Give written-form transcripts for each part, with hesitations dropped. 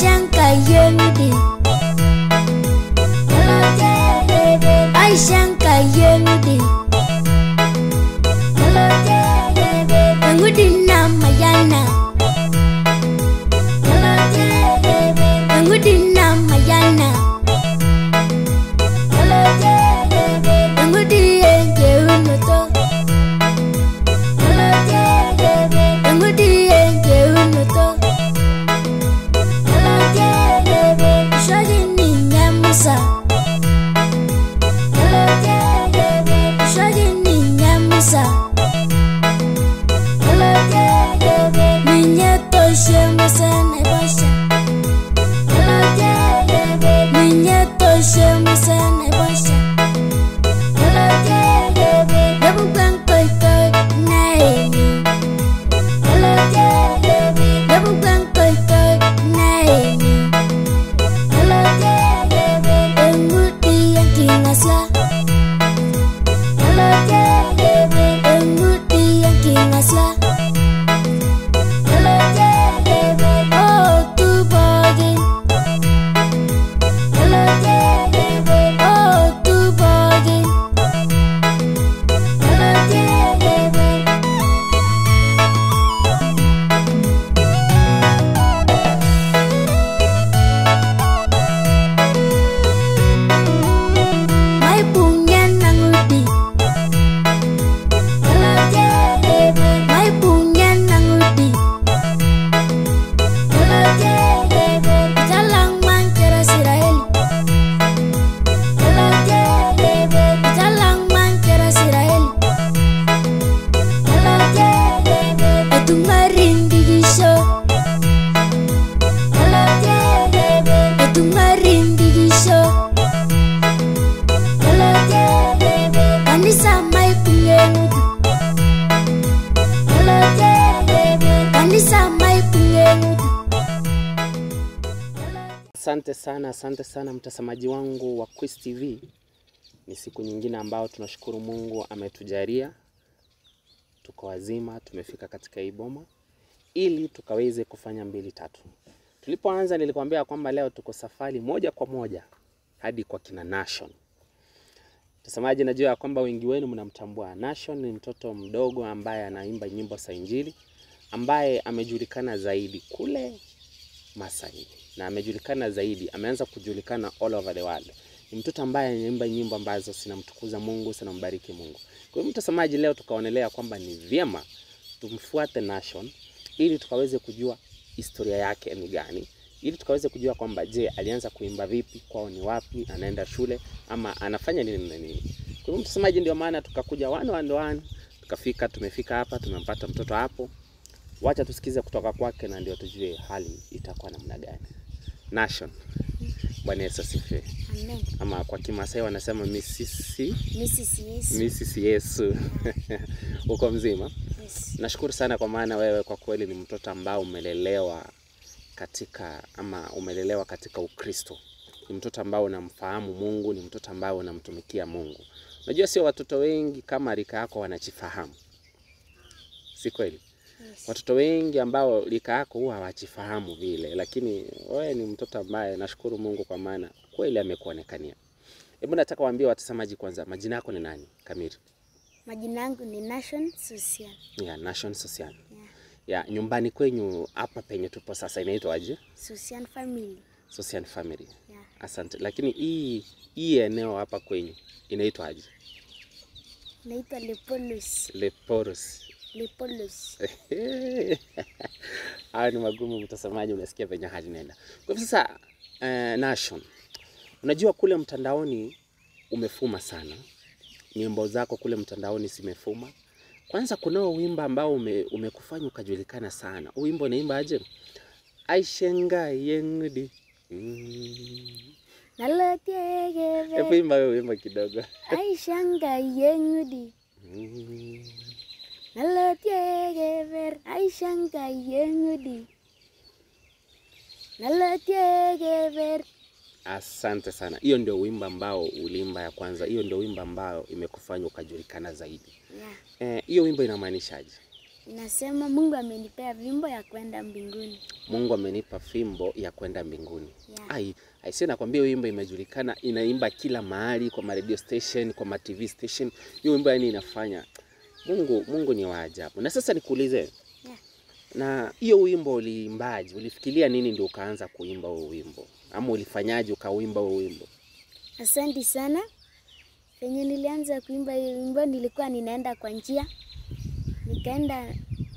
Aishanka yengudi Aishanka yengudi Ngudi na mayana Ngudi na mayana Ngudi enge unoto Ngudi enge unoto Shadi ni nyamusa Shadi ni nyamusa Minye toshe musa nebasha Minye toshe musa nebasha Nebu koi naeni Nebu koi naeni Engudi yanki ngasla Engudi yanki ngasla Oh tu bogin Oh tu bogin Mai punyan nangudi Mai punyan nangudi Jalang mancera Siraeli Jalang mancera Siraeli Etungarin digisho Etungarin digisho Kanisa mai punyenudu Kanisa mai punyenudu Asante sana mtazamaji wangu wa Quiz TV. Ni siku nyingine ambao tunashukuru Mungu ametujalia. Tuko wazima, tumefika katika hii boma ili tukaweze kufanya 2-3. Tulipoanza nilikwambia kwamba leo tuko safari moja kwa moja hadi kwa kina Nation. Mtazamaji, najua kwamba wengi wenu mnamtambua. Nation ni mtoto mdogo ambaye anaimba nyimbo za Injili, ambaye amejulikana zaidi kule Masai, na amejulikana zaidi, ameanza kujulikana all over the world. Ni mtoto ambaye anaimba nyimbo ambazo zinamtukuza Mungu, zinambariki Mungu. Kwa hiyo mtazamaji, leo tukaonelea kwamba ni vyema tumfuate Nation ili tukaweze kujua historia yake ni gani, ili tukaweze kujua kwamba je, alianza kuimba vipi, kwao ni wapi, anaenda shule ama anafanya nini na nini. Kwa hiyo mtazamaji, ndio maana tukakuja one tukafika, tumefika hapa, tumempata mtoto hapo. Wacha tusikize kutoka kwake na ndio tujue hali itakuwa namna gani. Nation, Bwana Yesu asifiwe. Amen. Ama kwa Kimasai wanasema Mrs. Yesu. Uko mzima? Yes. Nashukuru sana kwa maana wewe kwa kweli ni mtoto ambao umelelewa katika Ukristo. Ni mtoto ambao unamfahamu Mungu, ni mtoto ambao unamtumikia Mungu. Unajua sio watoto wengi kama rika yako wanajifahamu. Si kweli? Yes. Watoto wengi ambao rika yako huwa hawajifahamu vile, lakini wewe ni mtoto ambaye nashukuru Mungu kwa maana kweli amekuonekania. Hebu nataka waambie watazamaji kwanza, majina yako ni nani kamili? Majina yangu ni Nation Susian. Nation Susian. Nyumbani kwenyu hapa penye tupo sasa inaitwa aje? Susian family. Susian family. Yeah. Asante. Lakini hii eneo hapa kwenyu inaitwa aje? Naitwa Lepolus. Lepolus. Haya ni magumu mtazamaji, unasikia venye hali nenda. Kwa hivyo sasa Nation, unajua kule mtandaoni umefuma sana. Nyimbo zako kule mtandaoni zimefuma. Kwanza kunao wimbo ambao umekufanya ukajulikana sana. Wimbo unaimba aje? Aishenga yengudi. Nalotiegeve. Hebu imba wewe wimbo kidogo. Aishenga yengudi. Nalotiegeve. Aishenga yengudi. Nalotiegeve. Asante sana. Hiyo ndio wimbo ambao ulimba ya kwanza. Hiyo ndio wimbo ambao imekufanya ukajulikana zaidi. Yeah. Hiyo wimbo inamaanishaje? Inasema Mungu amenipea fimbo ya kwenda mbinguni. Mungu amenipa fimbo ya kwenda mbinguni. Yeah. Aisee, nakwambia wimbo imejulikana, inaimba kila mahali, kwa radio station, kwa TV station. Hiyo wimbo yani inafanya Mungu ni wa ajabu. Na sasa nikuulize. Yeah. Na hiyo wimbo uliimbaje? Ulifikiria nini ndio ukaanza kuimba huo wimbo? Ama ulifanyaje ukauimba huo wimbo? Asante sana. Penye nilianza kuimba hiyo wimbo nilikuwa ninaenda kwa njia. Nikaenda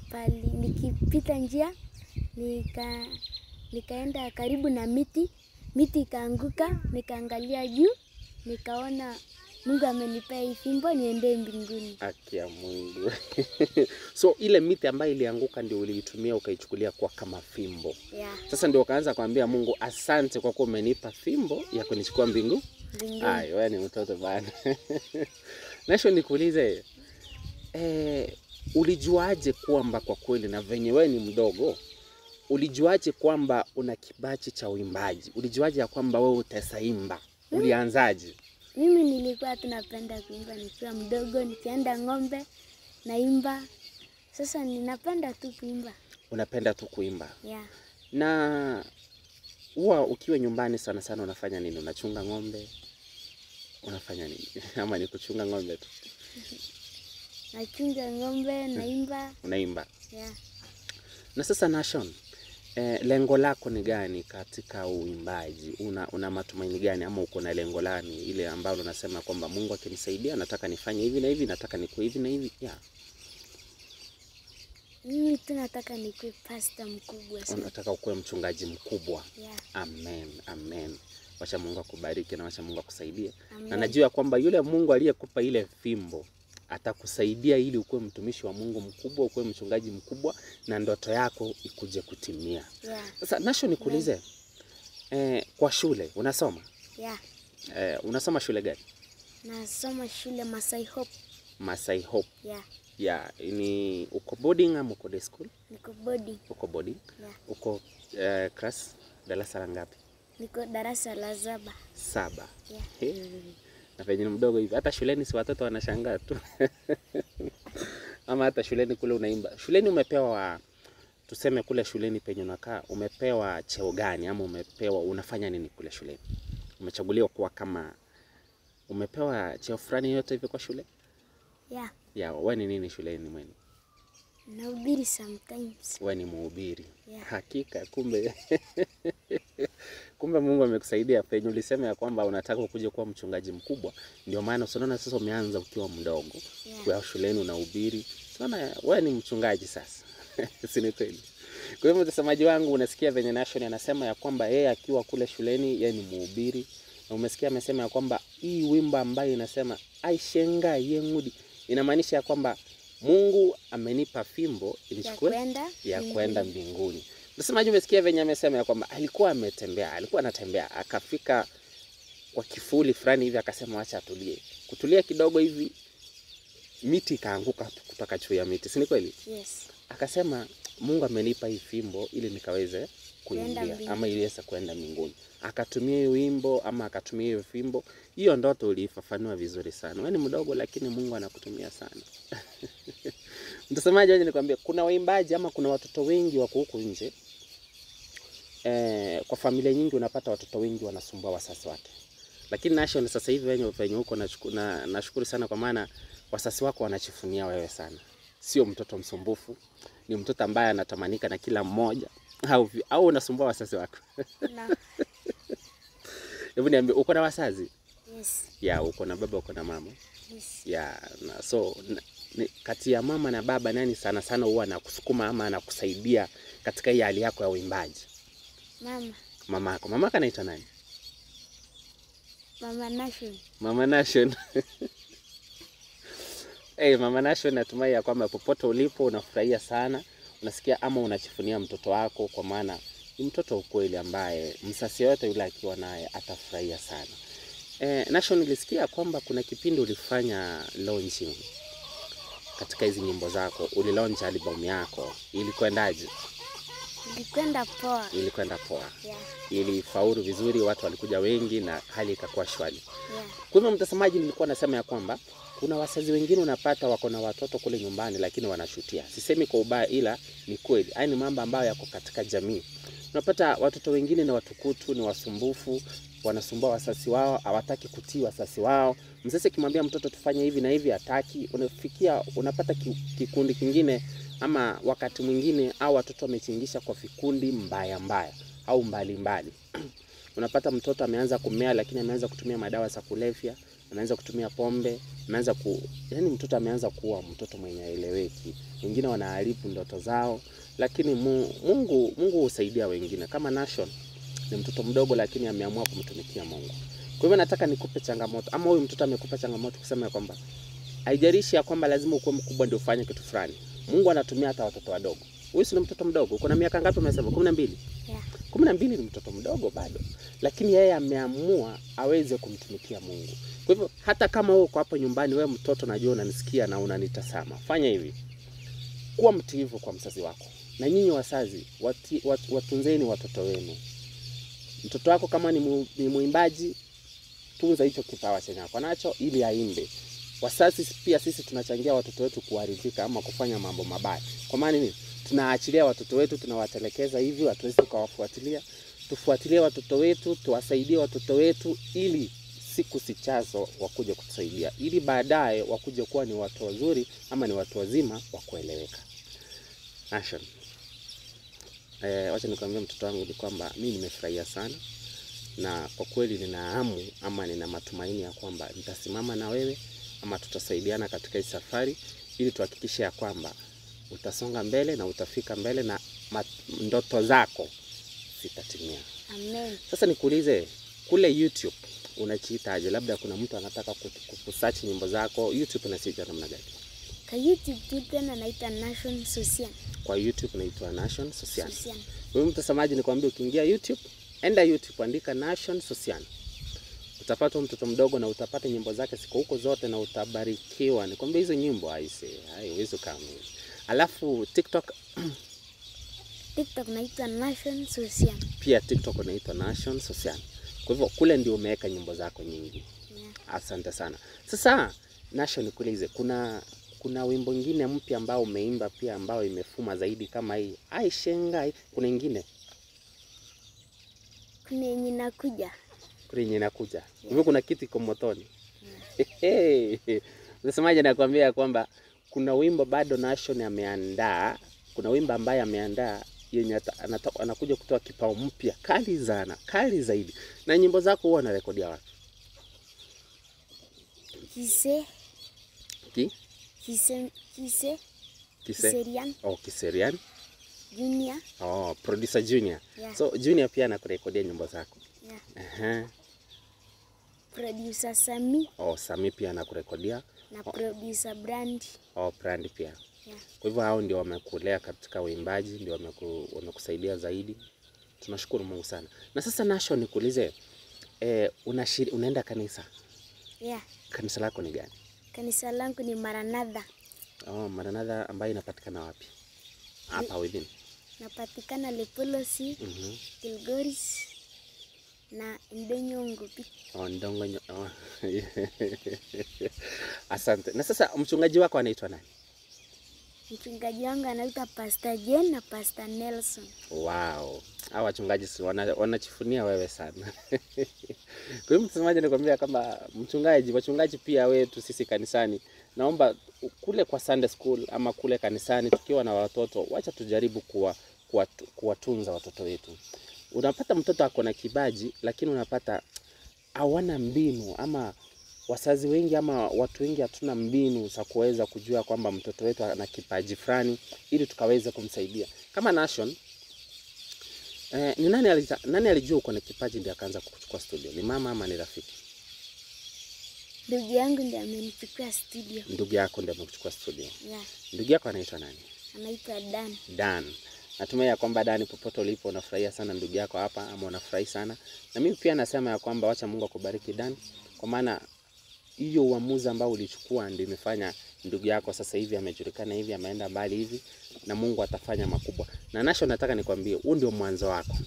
pali, nikipita njia, nikaenda karibu na miti ikaanguka, nikaangalia juu, nikaona Mungu amenipea hii fimbo niende mbinguni. Haki ya Mungu. So ile miti ambayo ilianguka ndio uliitumia ukaichukulia kwa kama fimbo. Yeah. Sasa ndio ukaanza kuambia Mungu asante kwa kuwa umenipa fimbo ya kunichukua mbinguni. Wewe ni mtoto bana. Nasho nikuulize, ulijuaje kwamba kwa kweli na venye wewe ni mdogo, ulijuaje kwamba una kibachi cha uimbaji? Ulijuaje ya kwamba wewe utaimba? Ulianzaje? Mimi nilikuwa tunapenda kuimba nikiwa mdogo, nikienda ng'ombe naimba. Sasa ninapenda tu kuimba. Unapenda tu kuimba? Yeah. Na huwa ukiwa nyumbani sana sana unafanya nini? Unachunga ng'ombe? Unafanya nini? Ama ni kuchunga ng'ombe tu? Nachunga ng'ombe, naimba. Unaimba? Yeah. Na sasa Nashon, lengo lako ni gani katika uimbaji? Una matumaini gani ama uko na lengo gani ile ambalo unasema kwamba Mungu akinisaidia nataka nifanye hivi na hivi, nataka nikuwe hivi na hivi? Yeah. Mimi tunataka nikuwe pastor mkubwa sana. Unataka ukuwe mchungaji mkubwa? Yeah. Amen, amen. Wacha Mungu akubariki na wacha Mungu akusaidie. Amen. Na najua kwamba yule Mungu aliyekupa ile fimbo atakusaidia ili ukuwe mtumishi wa Mungu mkubwa, ukuwe mchungaji mkubwa na ndoto yako ikuje kutimia. Yeah. Sasa Nasho nikuulize, kwa shule unasoma? Yeah. Unasoma shule gani? Nasoma shule Masai Hope. Masai Hope. Yeah. Yeah, ni uko boarding ama uko day school? Niko boarding. Uko boarding? Yeah. Uko class darasa la ngapi? Niko darasa la 7. 7. Yeah. Hey. Na penye mdogo hivi hata shuleni si watoto wanashangaa tu. Ama hata shuleni kule unaimba. Shuleni umepewa, tuseme kule shuleni penye unakaa, umepewa cheo gani ama umepewa unafanya nini kule shuleni? Umechaguliwa kuwa kama umepewa cheo fulani yote hivi kwa shule? Yeah. Yeah, wewe ni nini shuleni mwenu? Nahubiri sometimes. Wewe ni mhubiri. Yeah. Hakika kumbe. Kumbe Mungu amekusaidia penye ulisema ya kwamba unataka kuja kuwa mchungaji mkubwa. Ndio maana unaona sasa umeanza ukiwa mdogo. Yeah. Kwa shuleni unahubiri. Unaona wewe ni mchungaji sasa. Si ni kweli? Kwa hivyo mtazamaji wangu, unasikia venye Nation anasema ya kwamba yeye akiwa kule shuleni yeye ni mhubiri. Na umesikia amesema ya kwamba hii wimbo ambayo inasema Aishenga Yengudi inamaanisha ya kwamba Mungu amenipa fimbo ya kwenda mbinguni. Msemaji, umesikia venye amesema ya kwamba alikuwa anatembea akafika kwa kifuli fulani hivi akasema acha atulie. Kutulia kidogo hivi miti ikaanguka kutoka juu ya miti. Si ni kweli? Yes. Akasema Mungu amenipa hii fimbo ili nikaweze kuingia ama iliweza kwenda mbinguni. Akatumia hiyo wimbo ama akatumia hiyo fimbo. Hiyo ndoto ulifafanua vizuri sana. Wewe ni mdogo lakini Mungu anakutumia sana. Mtazamaji, waje nikwambie kuna waimbaji ama kuna watoto wengi wako huko nje. Kwa familia nyingi unapata watoto wengi wanasumbua wazazi wake. Lakini Nation sasa hivi wenye huko nashukuru sana kwa maana wazazi wako wanachifunia wewe sana. Sio mtoto msumbufu, ni mtoto ambaye anatamanika na kila mmoja. Au unasumbua wazazi wako? No. Hebu niambie, uko na wazazi? Yes. Yeah, uko na baba, uko na mama? Yes. Yeah, so kati ya mama na baba nani sana sana huwa anakusukuma ama anakusaidia katika hii hali yako ya uimbaji? Mama. Mamako. Mamaka anaitwa nani? Mama Nation. Mama Nation. Mama Nation, natumai ya kwamba popote ulipo unafurahia sana. Unasikia ama unachifunia mtoto wako kwa maana ni mtoto ukweli ambaye msasi yote yule akiwa naye atafurahia sana. Nation, nilisikia kwamba kuna kipindi ulifanya launching katika hizi nyimbo zako. Ulilaunch album yako. Ilikwendaje? Ilikwenda poa. Ilikwenda poa. Yeah. Ilifaulu vizuri, watu walikuja wengi na hali ikakuwa shwari. Yeah. Kwa hivyo mtazamaji, nilikuwa nasema ya kwamba kuna wazazi wengine unapata wako na watoto kule nyumbani lakini wanashutia. Sisemi kwa ubaya, ila ni kweli. Haya ni mambo ambayo yako katika jamii. Unapata watoto wengine ni watukutu, ni wasumbufu, wanasumbua wazazi wao, hawataki kutii wazazi wao. Mzazi akimwambia mtoto tufanye hivi na hivi hataki, unafikia unapata kikundi kingine ama wakati mwingine au watoto wamechingisha kwa vikundi mbaya au mbali. Unapata mtoto ameanza kumea lakini ameanza kutumia madawa za kulevya, ameanza kutumia pombe, yani mtoto ameanza kuwa mtoto mwenye eleweki. Wengine wanaharibu ndoto zao, lakini Mungu husaidia wengine. Kama Nation ni mtoto mdogo lakini ameamua kumtumikia Mungu. Kwa hivyo nataka nikupe changamoto, ama huyu mtoto amekupa changamoto kusema kwamba haijalishi ya kwamba lazima ukuwe mkubwa ndio ufanye kitu fulani. Mungu anatumia hata watoto wadogo. Huyu si mtoto mdogo. Uko na miaka ngapi umesema? 12. Yeah. 12 ni mtoto mdogo bado. Lakini yeye ameamua aweze kumtumikia Mungu. Kwa hivyo hata kama wewe uko hapo nyumbani, wewe mtoto najua unanisikia na unanitazama, fanya hivi. Kuwa mtiifu kwa mzazi wako. Na nyinyi wazazi, watunzeni watoto wenu. Mtoto wako kama ni muimbaji, tunza hicho kipawa chenye ako nacho ili aimbe. Wazazi pia sisi tunachangia watoto wetu kuharibika ama kufanya mambo mabaya. Kwa maana nini? Tunaachilia watoto wetu, tunawatelekeza hivi, hatuwezi kuwafuatilia. Tufuatilie watoto wetu, tuwasaidie watoto wetu ili siku zijazo wakuje kutusaidia. Ili baadaye wakuje kuwa ni watu wazuri ama ni watu wazima wa kueleweka. Nation. Wacha nikwambie mtoto wangu ni kwamba mimi nimefurahia sana. Na kwa kweli nina hamu ama nina matumaini ya kwamba nitasimama na wewe ama tutasaidiana katika hii safari ili tuhakikishe ya kwamba utasonga mbele na utafika mbele na ndoto zako zitatimia. Amen. Sasa nikuulize, kule YouTube unachiitaje? Labda kuna mtu anataka kusearch nyimbo zako, YouTube unaziita namna gani? Kwa YouTube tu tena naita Nation Social. Kwa YouTube naitwa Nation Social. Wewe mtazamaji, nikwambie ukiingia YouTube, enda YouTube andika Nation Social. Utapata mtoto mdogo na utapata nyimbo zake ziko huko zote na utabarikiwa. Nikwambia hizo nyimbo haiwezi kama. Alafu TikTok naitwa Nation Social. Pia TikTok naitwa Nation Social. Kwa hivyo kule ndio umeweka nyimbo zako nyingi. Yeah. Asante sana. Sasa Nation, nikuulize, kuna wimbo mwingine mpya ambao umeimba pia ambao imefuma zaidi kama hii? Aishengai, kuna nyingine? Kuna yenye inakuja. Yeah. Hivyo kuna kitu iko motoni. Yeah. Unasemaje? Nakwambia kwamba kuna wimbo bado Nation ameandaa. Kuna wimbo ambaye ameandaa yenye anakuja kutoa kipao mpya kali zaidi. Na nyimbo zako huwa unarekodia wapi? Kiserian. Oh, Kiserian. Junior. Oh, producer Junior. Yeah. So Junior pia anakurekodia nyimbo zako. Yeah. Producer Sami. Oh, Sami pia anakurekodia. Na producer Brand. Oh, Brand pia. Yeah. Kwa hivyo hao ndio wamekulea katika uimbaji, ndio wamekusaidia zaidi. Tunashukuru Mungu sana. Na sasa Nation, nikuulize, unaenda kanisa? Yeah. Kanisa lako ni gani? Kanisa langu ni Maranatha. Oh, Maranatha ambayo inapatikana wapi? Hapa within. Napatikana Lepolosi, Kilgoris na Ndongo. Oh, Ndongo. Oh. Asante. Na sasa mchungaji wako anaitwa nani? Mchungaji wangu anaitwa Pastor Jen na Pastor Nelson. Wow. Hawa wachungaji wanachifunia wewe sana. Kwa hiyo mtazamaji, nakwambia kama wachungaji pia wetu sisi kanisani, naomba kule kwa Sunday school ama kule kanisani tukiwa na watoto, wacha tujaribu kuwatunza watoto wetu. Unapata mtoto ako na kipaji lakini unapata hawana mbinu, ama wazazi wengi ama watu wengi hatuna mbinu za kuweza kujua kwamba mtoto wetu ana kipaji fulani ili tukaweze kumsaidia. Kama Nation, ni nani alijua uko na kipaji ndio akaanza kukuchukua studio? Ni mama ama ni rafiki? Ndugu yangu ndiye amenichukua studio. Ndugu yako ndiye amekuchukua studio? Yeah. Ndugu yako anaitwa nani? Anaitwa Dan. Dan. Natumai ya kwamba Dan, popote ulipo unafurahia sana ndugu yako hapa ama unafurahi sana. Na mimi pia nasema ya kwamba wacha Mungu akubariki Dan, kwa maana hiyo uamuzi ambao ulichukua ndio imefanya ndugu yako sasa hivi amejulikana hivi, ameenda mbali hivi, na Mungu atafanya makubwa. Na Nation, nataka nikwambie, huu ndio mwanzo wako.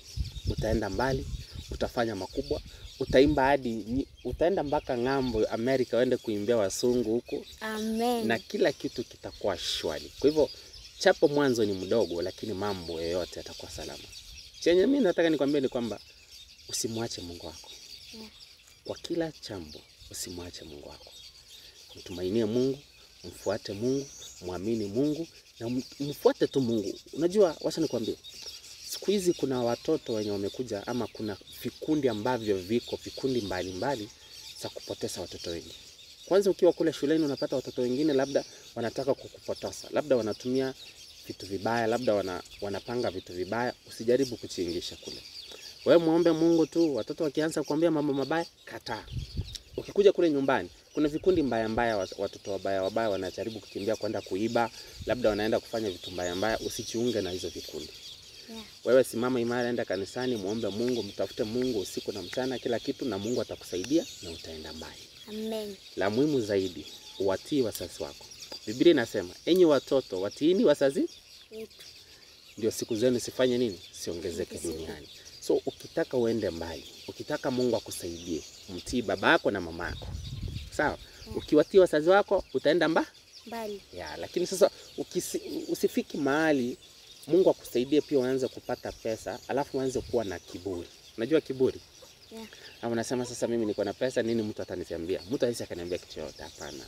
Utaenda mbali, utafanya makubwa, utaimba hadi utaenda mpaka ng'ambo Amerika, uende kuimbia wasungu huko. Amen. Na kila kitu kitakuwa shwari. Kwa hivyo chapo mwanzo ni mdogo, lakini mambo yote yatakuwa salama. Chenye mimi nataka nikwambie ni kwamba usimwache Mungu wako. Kwa kila jambo usimwache Mungu wako. Mtumainie Mungu, mfuate Mungu, muamini Mungu na mfuate tu Mungu. Unajua, wacha nikwambie, siku hizi kuna watoto wenye wamekuja, ama kuna vikundi ambavyo viko vikundi mbalimbali za kupoteza watoto wengi. Kwanza ukiwa kule shuleni unapata watoto wengine labda wanataka kukupotosa, labda wanatumia vitu vibaya, labda wanapanga vitu vibaya. Usijaribu kuchiingisha kule. Wewe muombe Mungu tu. Watoto wakianza kuambia mambo mabaya, kataa. Ukikuja kule nyumbani, kuna vikundi mbaya, watoto wabaya wanajaribu kukimbia kwenda kuiba, labda wanaenda kufanya vitu mbaya. Usijiunge na hizo vikundi. Wewe simama imara, enda kanisani, muombe Mungu, mtafute Mungu usiku na mchana, kila kitu, na Mungu atakusaidia na utaenda mbali. Amen. La muhimu zaidi, uwatii wazazi wako. Biblia inasema, enyi watoto watiini wazazi wetu, ndio siku zenu sifanye nini? Siongezeke duniani. So ukitaka uende mbali, ukitaka Mungu akusaidie, mtii baba yako na mama yako. Sawa? Ukiwatii wazazi wako utaenda mbali. Lakini sasa usifiki mahali Mungu akusaidie pia uanze kupata pesa, alafu uanze kuwa na kiburi. Unajua kiburi? Ama unasema sasa mimi niko na pesa, nini mtu ataniambia? Mtu hawezi akaniambia kitu yote, hapana.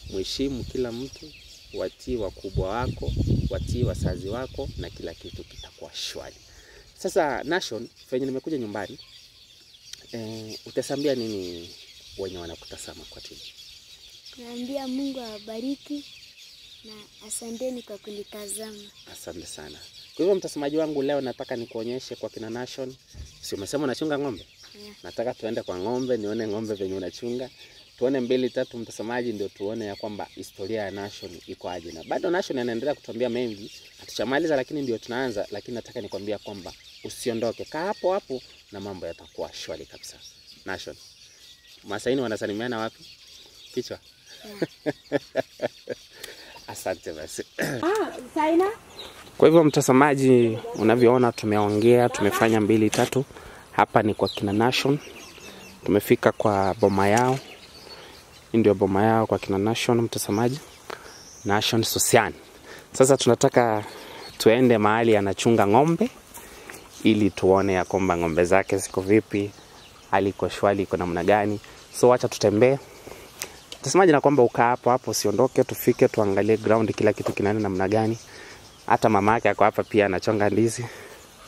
Mheshimu kila mtu, watii wakubwa wako, watii wazazi wako, na kila kitu kitakuwa shwari. Sasa Nation, fenye nimekuja nyumbani, utasambia nini wenye wanakutazama kwa TV? Naambia Mungu awabariki na asanteni kwa kunitazama. Asante sana. Kwa hivyo mtazamaji wangu, leo nataka nikuonyeshe kwa kina Nation. Si umesema unachunga ng'ombe? Nataka tuende kwa ng'ombe, nione ng'ombe venye unachunga. Tuone 2-3 mtazamaji, ndio tuone ya kwamba historia ya Nation iko aje. Na bado Nation anaendelea kutuambia mengi. Hatuchamaliza, lakini ndio tunaanza. Lakini nataka nikwambia kwamba usiondoke. Kaa hapo hapo na mambo yatakuwa shwari kabisa. Nation, Masaini wanasalimiana wapi? Kichwa? Asante basi. Saina. Kwa hivyo mtazamaji, unavyoona tumeongea, tumefanya 2-3. Hapa ni kwa kina Nation. Tumefika kwa boma yao. Hii ndio boma yao kwa kina Nation, mtazamaji. Nation Sosian. Sasa tunataka tuende mahali anachunga ng'ombe ili tuone ya kwamba ng'ombe zake ziko vipi, hali iko shwari, iko namna gani. So acha tutembee. Mtazamaji, na kwamba ukaa hapo hapo, usiondoke, tufike tuangalie ground, kila kitu kinaenda namna gani. Hata mama yake ako hapa pia anachonga ndizi.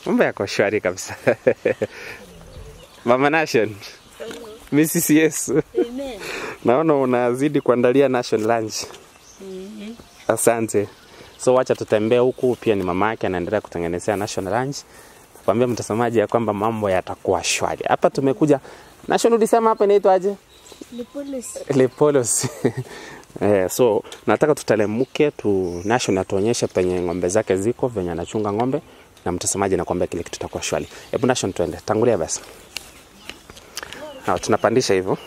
Mambo yako shwari kabisa. Mama Nation. Mrs. Yesu. Amen. Naona unazidi kuandalia Nation lunch. Asante. So wacha tutembee huku, pia ni mama yake anaendelea kutengenezea Nation lunch. Nakwambia mtazamaji ya kwamba mambo yatakuwa shwari. Hapa tumekuja Nation, ulisema hapa inaitwa aje? Lepolos. So nataka tutalemuke Nation atuonyeshe penye ng'ombe zake ziko, venye anachunga ng'ombe, na mtazamaji nakwambia kile kitu kitakuwa shwari. Hebu Nation tuende. Tangulia basi. Tunapandisha hivyo.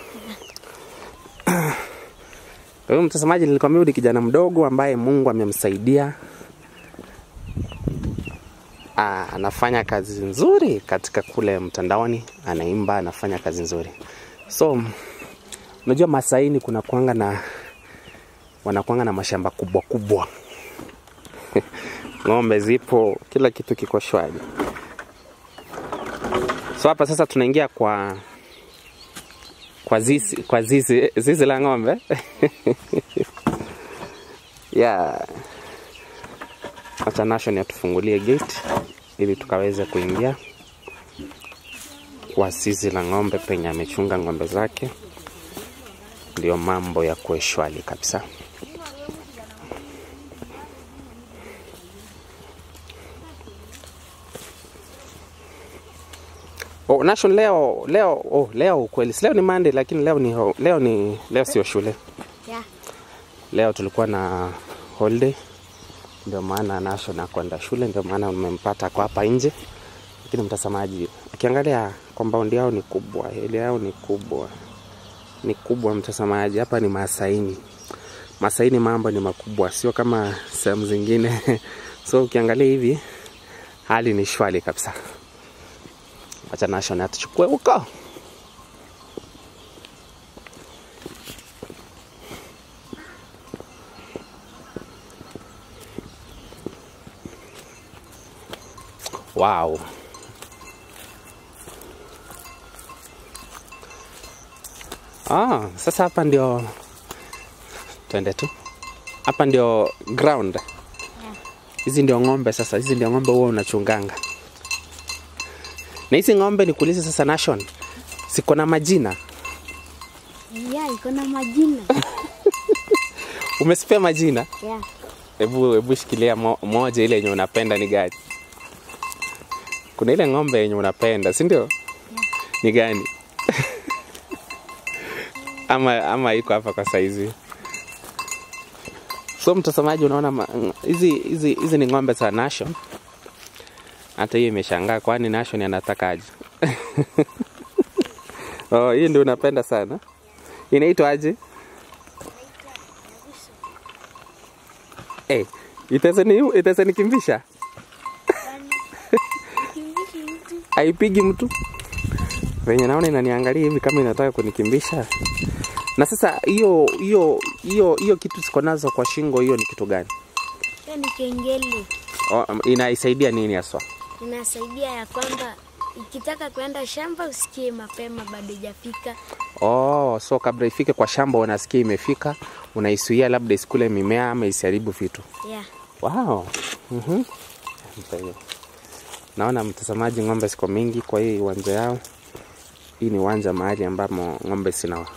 Kwa hiyo mtazamaji, nilikwambia ni kijana mdogo ambaye Mungu amemsaidia. Anafanya kazi nzuri katika kule mtandaoni, anaimba, anafanya kazi nzuri. So unajua Masaini wanakuanga na mashamba kubwa. Ng'ombe zipo, kila kitu kiko shwari. So hapa sasa tunaingia kwa zizi la ng'ombe. Acha Nation atufungulie gate ili tukaweze kuingia kwa zizi la ng'ombe penye amechunga ng'ombe zake. Ndio mambo ya kuwe shwari kabisa. Nation, leo kweli leo ni Monday, lakini leo sio shule. Leo tulikuwa na holiday. Ndio maana Nation akwenda shule, ndio maana umempata kwa hapa nje. Lakini mtazamaji, ukiangalia compound yao ni kubwa, ile yao ni kubwa. ni kubwa mtazamaji. Hapa ni Masaini. Masaini mambo ni makubwa, sio kama sehemu zingine. So ukiangalia hivi hali ni shwari kabisa. Acha Nation atuchukue huko. Wow. Sasa hapa ndio twende tu. Hapa ndio ground. Hizi ndio ng'ombe sasa. Hizi ndio ng'ombe wewe unachunganga. Na hizi ng'ombe nikuulize sasa Nation, siko na majina? Yeah, iko na majina. Umesipea majina? Yeah. Hebu shikilia moja ile yenye unapenda ni gani? Kuna ile ng'ombe yenye unapenda, si ndio? Yeah. Ni gani? ama iko hapa kwa saizi. So mtazamaji, unaona hizi ni ng'ombe za Nation. Hata hiyo imeshangaa, kwani Nation anatakaje? Hii ndio unapenda sana. Inaitwa aje? Itazanikimbisha? Haipigi mtu. Venye naona inaniangalia hivi kama inataka kunikimbisha. Na sasa hiyo kitu siko nazo kwa shingo, hiyo ni kitu gani? Hiyo ni kengele. Inaisaidia nini haswa? Inasaidia ya kwamba ikitaka kwenda shamba usikie mapema bado hajafika. So kabla ifike kwa shamba unasikia imefika, unaisuia labda isikule mimea ama isiharibu vitu. Yeah. Wow. Naona mtazamaji, ng'ombe siko mingi kwa hii uwanja yao. Hii ni uwanja mahali ambamo ng'ombe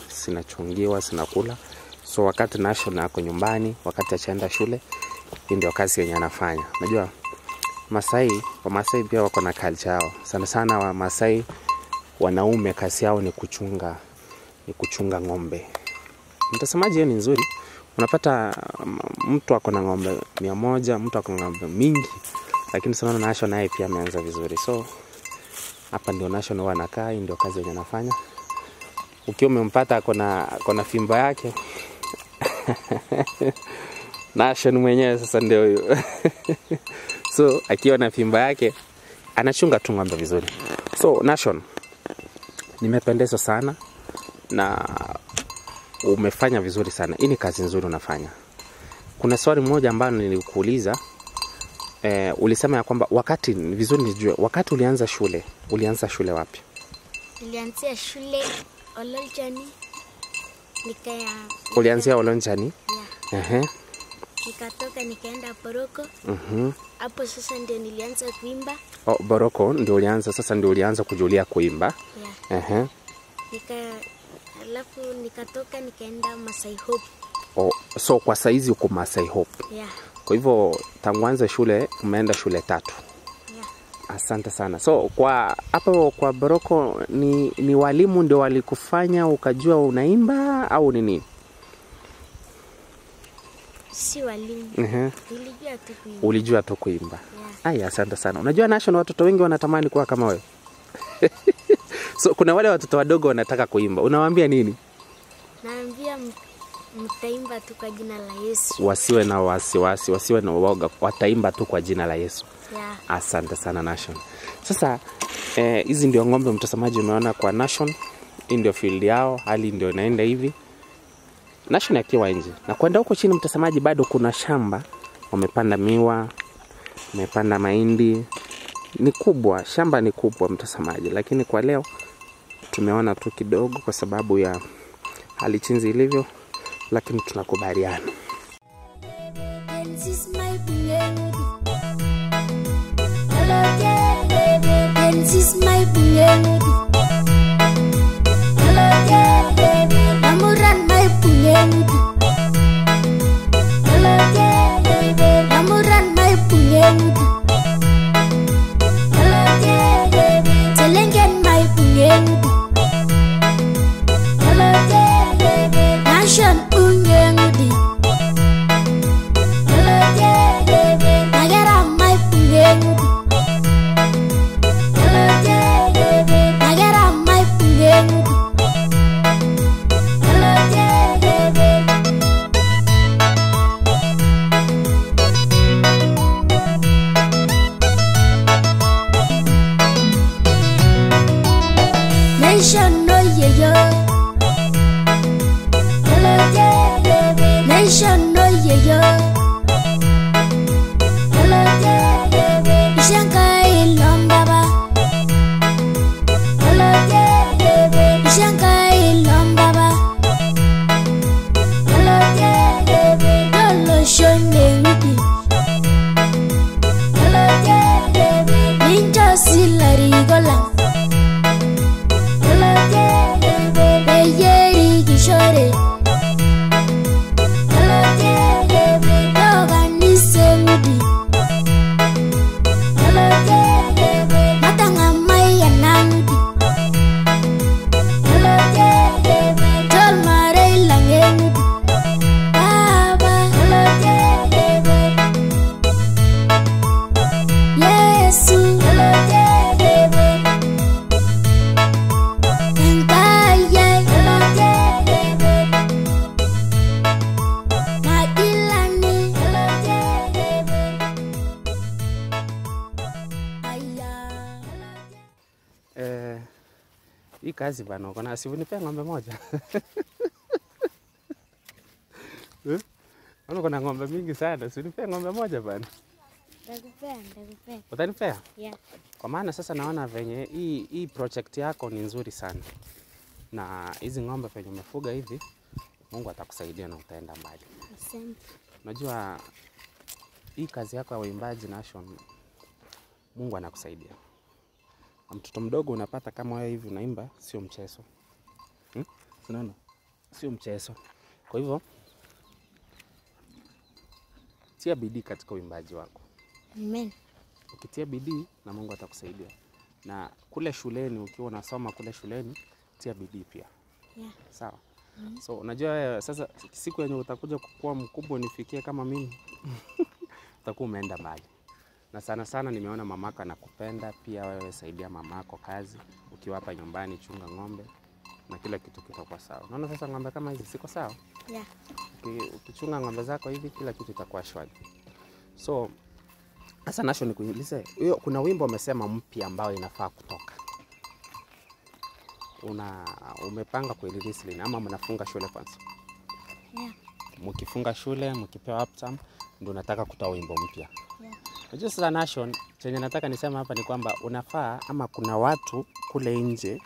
sinachungiwa, sinakula. So wakati Nation ako nyumbani, wakati achaenda shule, hii ndio kazi yenye anafanya. Unajua Wamasai pia wako na culture yao. Sana sana Wamasai wanaume kazi yao ni kuchunga ng'ombe. Mtazamaji, hiyo ni nzuri. Unapata mtu ako na ng'ombe 100, mtu ako na ng'ombe mingi. Lakini sana Nation naye pia ameanza vizuri. So hapa ndio Nation huwa anakaa, hii ndio kazi yenye anafanya. Ukiwa umempata ako na fimbo yake. Nation mwenyewe sasa ndio huyo. So akiwa na fimbo yake anachunga tu ng'ombe vizuri. So Nation, nimependezwa sana na umefanya vizuri sana. Hii ni kazi nzuri unafanya. Kuna swali moja ambalo nilikuuliza. Ulisema ya kwamba wakati vizuri nijue, wakati ulianza shule wapi? Nilianzia shule Olonjani. Ulianzia Olonjani? Yeah. Nikatoka nikaenda Boroko. Hapo sasa ndio nilianza kuimba. Boroko ndio ulianza, sasa ndio ulianza kujulia kuimba. Yeah. Alafu nikatoka nikaenda Masai Hope. So kwa saizi uko Masai Hope. Yeah. Kwa hivyo tangu anza shule umeenda shule 3. Yeah. Asante sana. So kwa hapo kwa Boroko ni walimu ndio walikufanya ukajua unaimba au ni nini? Si walimu. Nilijua tu kuimba. Ulijua tu kuimba. Yeah. Asante sana. Unajua Nation, watoto wengi wanatamani kuwa kama wewe. So kuna wale watoto wadogo wanataka kuimba. Unawaambia nini? Naambia mtaimba tu kwa jina la Yesu. Wasiwe na wasiwasi, wasiwe na uoga, wataimba tu kwa jina la Yesu. Yeah. Asante sana Nation. Sasa hizi ndio ng'ombe mtazamaji umeona kwa Nation. Hii ndio field yao, hali ndio inaenda hivi. Nation akiwa nje. Na kwenda huko chini mtazamaji bado kuna shamba. Wamepanda miwa, wamepanda mahindi. Ni kubwa, shamba ni kubwa mtazamaji, lakini kwa leo tumeona tu kidogo kwa sababu ya hali chinzi ilivyo, lakini tunakubaliana. Hello, National yeyo. National yeyo. Shanghai lombaba. Shanghai lombaba. Lolo shone wiki. Ninja silari gola. Beyeri gishore. Dogani semudi. Matanga maya nangudi. Tol mare langengudi. Baba. Yesu. Hii kazi bana, uko na siunipe ng'ombe moja. Uko na ng'ombe mingi sana, siunipe ng'ombe moja bana. Ndakupea. Utanipea? Yeah. Kwa maana sasa naona venye hii project yako ni nzuri sana. Na hizi ng'ombe penye umefuga hivi, Mungu atakusaidia na utaenda mbali. Asante. Unajua hii kazi yako ya uimbaji Nation, Mungu anakusaidia. Na mtoto mdogo unapata kama wewe hivi unaimba, sio mchezo. Unaona? Sio mchezo. Kwa hivyo tia bidii katika uimbaji wako. Amen. Ukitia bidii na Mungu atakusaidia. Na kule shuleni, ukiwa unasoma kule shuleni, tia bidii pia. Yeah. Sawa. So unajua sasa siku yenye utakuja kukua mkubwa nifikie kama mimi, utakuwa umeenda mbali. Na sana sana nimeona mamako anakupenda, pia wewe saidia mamako kazi, ukiwa hapa nyumbani chunga ng'ombe na kila kitu kitakuwa sawa. Unaona sasa ng'ombe kama hizi siko sawa? Yeah. Ukichunga ng'ombe zako hivi kila kitu itakuwa shwari. So sasa Nation nikuulize, hiyo kuna wimbo umesema mpya ambao inafaa kutoka. Umepanga kuirelease lini ama mnafunga shule kwanza? Yeah. Mkifunga shule, mkipewa uptime, ndio nataka kutoa wimbo mpya. Yeah. Unajua sasa Nation, chenye nataka nisema hapa ni kwamba unafaa ama kuna watu kule nje,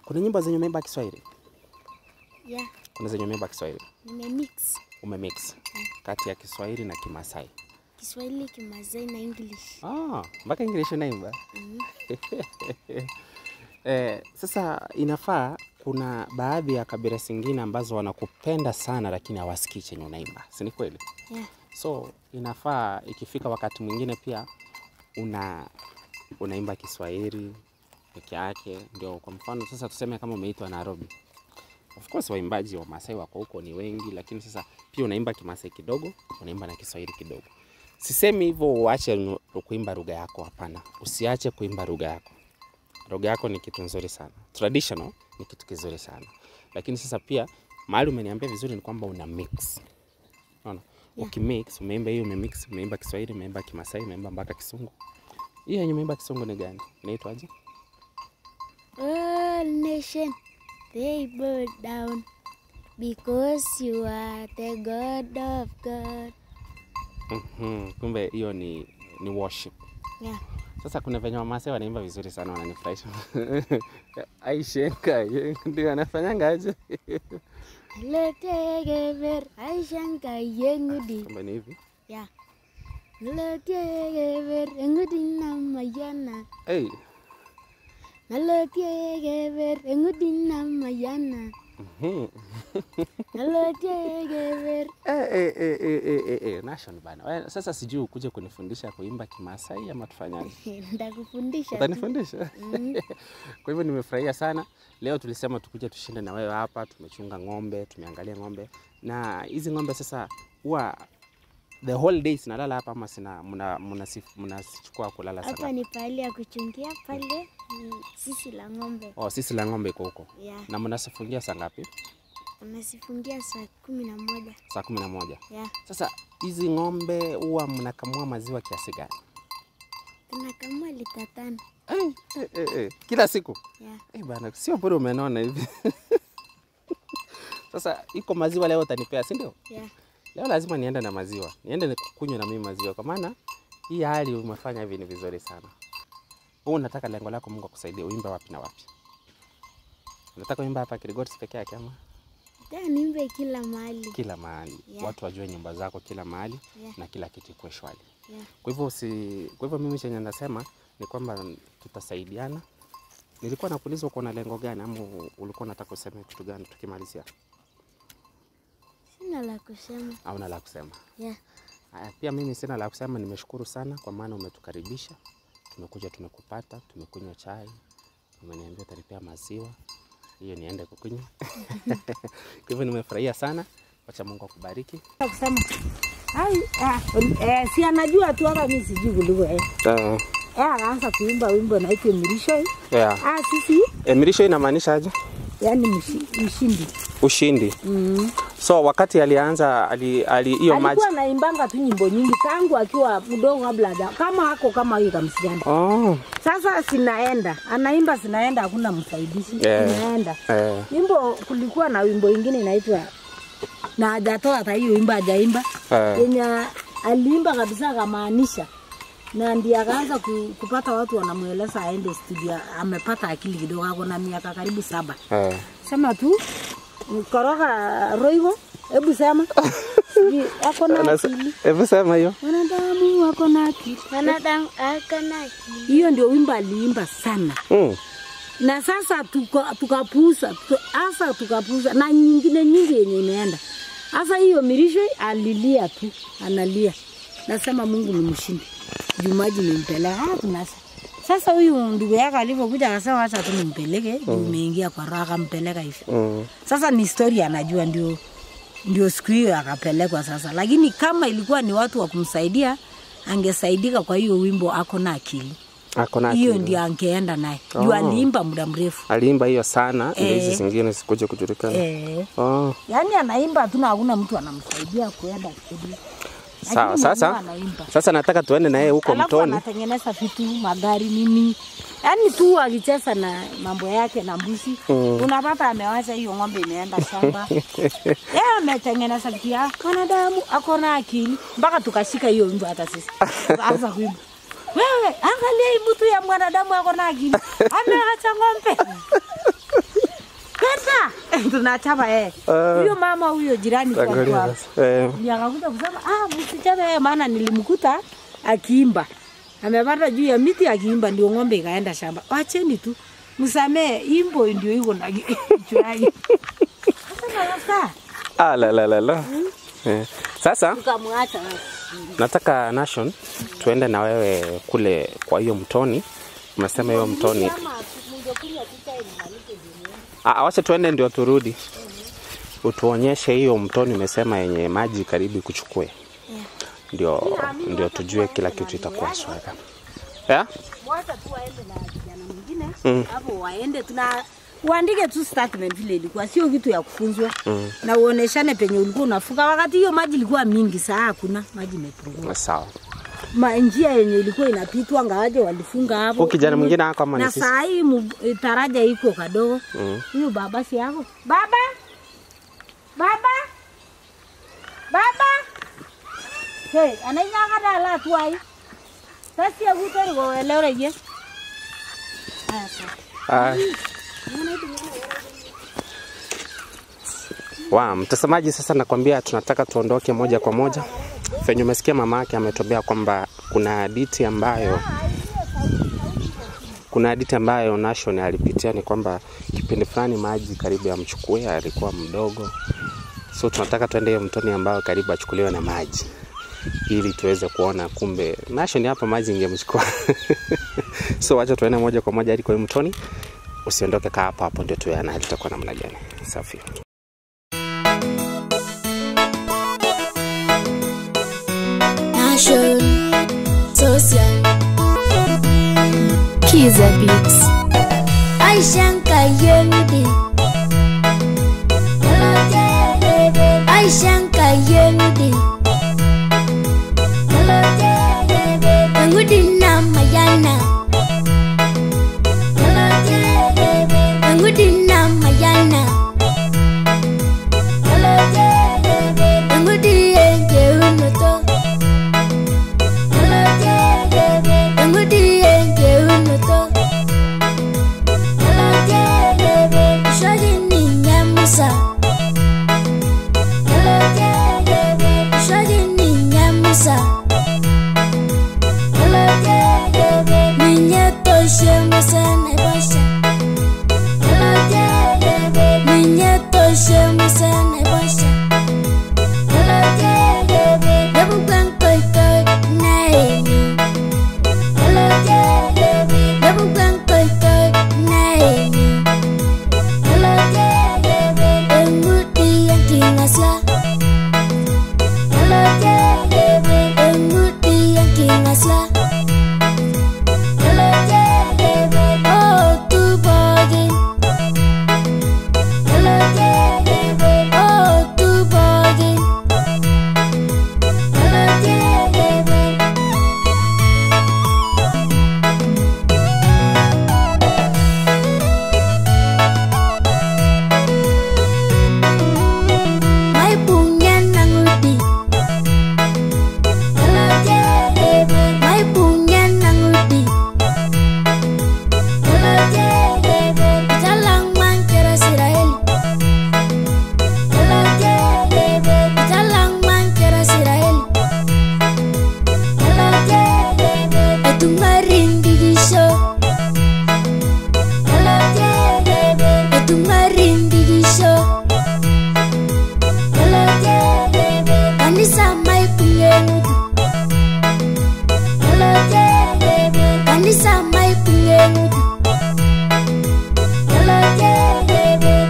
kuna nyimbo zenye umeimba Kiswahili? Yeah. Kuna zenye umeimba Kiswahili? Nimemix. Umemix kati ya Kiswahili na Kimasai. Kiswahili, Kimasai na English. Mpaka English unaimba? Sasa inafaa kuna baadhi ya kabila zingine ambazo wanakupenda sana lakini hawasikii chenye unaimba. Si ni kweli? Yeah. So inafaa ikifika wakati mwingine pia unaimba Kiswahili peke yake, ndio kwa mfano sasa tuseme kama umeitwa Nairobi. Of course waimbaji wa Masai wako huko ni wengi, lakini sasa pia unaimba Kimasai kidogo, unaimba na Kiswahili kidogo. Sisemi hivyo uache kuimba lugha yako, hapana. Usiache kuimba lugha yako. Lugha yako ni kitu nzuri sana. Traditional ni kitu kizuri sana. Lakini sasa pia mahali umeniambia vizuri ni kwamba una mix. Unaona? Yeah. Ukimix, umeimba hiyo umemix, umeimba Kiswahili, umeimba Kimasai, umeimba mpaka Kisungu. Hiyo yenye umeimba Kisungu ni gani? Inaitwaje? All nation they bow down because you are the God of God. Kumbe hiyo ni worship. Yeah. Sasa kuna venye Wamasai wanaimba vizuri sana, wananifurahisha. Aishenka, ndio anafanyanga aje? Letegever Aishenka yengudi. Kumbe ni hivi? Yeah. Letegever engudi na mayana. Hey. Letegever engudi na mayana. Letegever. Nation bana. Sasa sijui ukuje kunifundisha kuimba Kimasai ama tufanyaje? Nitakufundisha. Utanifundisha? Kwa hivyo nimefurahia sana. Leo tulisema tukuje tushinde na wewe hapa, tumechunga ng'ombe, tumeangalia ng'ombe. Na hizi ng'ombe sasa huwa the whole day sinalala hapa ama mnasichukua kulala sana? Hapa ni pahali ya kuchungia, pale ni sisi la ng'ombe. Sisi la ng'ombe iko huko. Yeah. Na mnasifungia saa ngapi? Unasifungia saa 11. Saa 11. Yeah. Sasa hizi ng'ombe huwa mnakamua maziwa kiasi gani? Tunakamua lita 5. Kila siku? Yeah. Bana, sio bure umenona hivi. Sasa iko maziwa leo utanipea, si ndio? Yeah. Leo lazima niende na maziwa. Niende nikunywe na mimi maziwa kwa maana hii hali umefanya hivi ni vizuri sana. Wewe unataka lengo lako Mungu akusaidie uimbe wapi na wapi? Unataka uimbe hapa Kirigotis peke yake ama? Niimbe kila mahali. Kila mahali. Yeah. Watu wajue nyumba zako kila mahali. Yeah. Na kila kitu ikuwe shwari. Yeah. Kwa hivyo mimi chenye nasema ni kwamba tutasaidiana. Nilikuwa nakuuliza uko na lengo gani ama ulikuwa unataka useme kitu gani tukimalizia? Sina la kusema. Hauna la kusema? Yeah. Pia mimi sina la kusema, nimeshukuru sana kwa maana umetukaribisha. Tumekuja tumekupata, tumekunywa chai. Umeniambia utanipea maziwa. Hiyo niende kukunywa. Kwa hivyo nimefurahia sana. Acha Mungu akubariki. Kusema. Si anajua tu hapa mimi sijui kuliko anaanza kuimba wimbo unaitwa Mirishoi. Yeah. Sisi Mirishoi inamaanisha aje? Yaani mshindi. Ushindi. So wakati alianza hiyo maji alikuwa anaimbanga tu nyimbo nyingi tangu akiwa mdogo kabla kama hiyo kamsijana. Sasa sinaenda. Anaimba sinaenda, hakuna msaidizi. Sinaenda. Wimbo kulikuwa na wimbo mwingine inaitwa na hajatoa hata hiyo wimbo hajaimba. Yenye aliimba kabisa kamaanisha. Na ndiye akaanza kupata watu wanamueleza aende studio. Amepata akili kidogo, ako na miaka karibu 7. Sema tu Koroga Roigo, hebu sema. Ako na akili. Hebu sema hiyo. Wanadamu wako na akili. Wanadamu ako na akili. Hiyo ndio wimbo aliimba sana. Na sasa tukapuuza na nyingine nyingi yenye imeenda. Sasa hiyo Mirishoi alilia tu, analia. Nasema Mungu ni mshindi. Jumaji nimpeleka tunasa. Sasa huyu ndugu yake alipokuja akasema acha tu nimpeleke, nimeingia kwa raha mpeleka hivi. Sasa ni story anajua ndio siku hiyo akapelekwa sasa. Lakini kama ilikuwa ni watu wa kumsaidia, angesaidika kwa hiyo wimbo ako na akili. Hiyo ndio angeenda naye. Juu aliimba muda mrefu. Aliimba hiyo sana, hizi zingine sikuje kujulikana. Yaani anaimba tu na hakuna mtu anamsaidia kuenda studio. Sawa, sasa nataka tuende na yeye huko mtoni. Anatengeneza vitu, magari nini. Yaani tu akicheza na mambo yake na mbuzi. Unapata amewacha hiyo ng'ombe imeenda shamba. Yeye ametengeneza kia wanadamu ako na akili. Mpaka tukashika hiyo wimbo hata sisi. Tukaanza kuimba. Wewe angalia hii mtu ya mwanadamu ako na akili. Ameacha ng'ombe. Kata tunachapa huyo mama huyo jirani kwa kwa. Akakuja kusema msichana maana nilimkuta akiimba. Amepata juu ya miti akiimba ndio ng'ombe ikaenda shamba. Wacheni tu. Msamee imbo ndio iko na kichwani. La. Sasa tukamwacha. Nataka Nation tuende na wewe kule kwa hiyo mtoni. Umesema hiyo mtoni. Wacha tuende ndio turudi. Utuonyeshe hiyo mtoni umesema yenye maji karibu kuchukue. Ndio tujue kila kitu itakuwa shwari. Mwacha tu waende na kijana mwingine. Hapo waende uandike tu statement vile ilikuwa sio kitu ya kufunzwa. Na uoneshane penye ulikuwa unafuka wakati hiyo maji ilikuwa mingi saa hakuna maji imepungua. Sawa. Njia yenye ilikuwa inapitwa ngawaje walifunga hapo. Kijana mwingine hako kama ni sisi. Na saa hii taraja iko kadogo. Huyo baba si yako. Baba? Hey, anainyanga dala tu ai. Sasa ya gutari go eleure je. Mtazamaji, sasa nakwambia tunataka tuondoke moja kwa moja. Fenye umesikia mama yake ametobea kwamba kuna hadithi ambayo Nation alipitia, ni kwamba kipindi fulani maji karibu yamchukue, alikuwa mdogo. So tunataka tuende hiyo mtoni ambao karibu achukuliwe na maji. Ili tuweze kuona kumbe Nation hapa maji ingemchukua. So wacha tuende moja kwa moja hadi kwa mtoni. Usiondoke kaa hapo ndio tuone hali itakuwa namna gani. Safi. Nation Social Kiza Beats Aishanka Yemidi Aishanka Yemidi Ngudina Mayana nyamusa. Shadi ni nyamusa. Minyeto shemusa nebosha. Minyeto shemusa nebosha. Nebu koi koi naeni. Nebu koi koi naeni. Emudi yang kingasya. Emudi yang kingasya. Oh, tu bogin. Oh, tu bogin. Mai punya nangudi. Mai punya nangudi. Jalang mangkera Israel. Jalang mangkera Israel. Etumarin digisho. Etumarin digisho. Kanisa mai punya nudi. Kanisa mai punya nudi.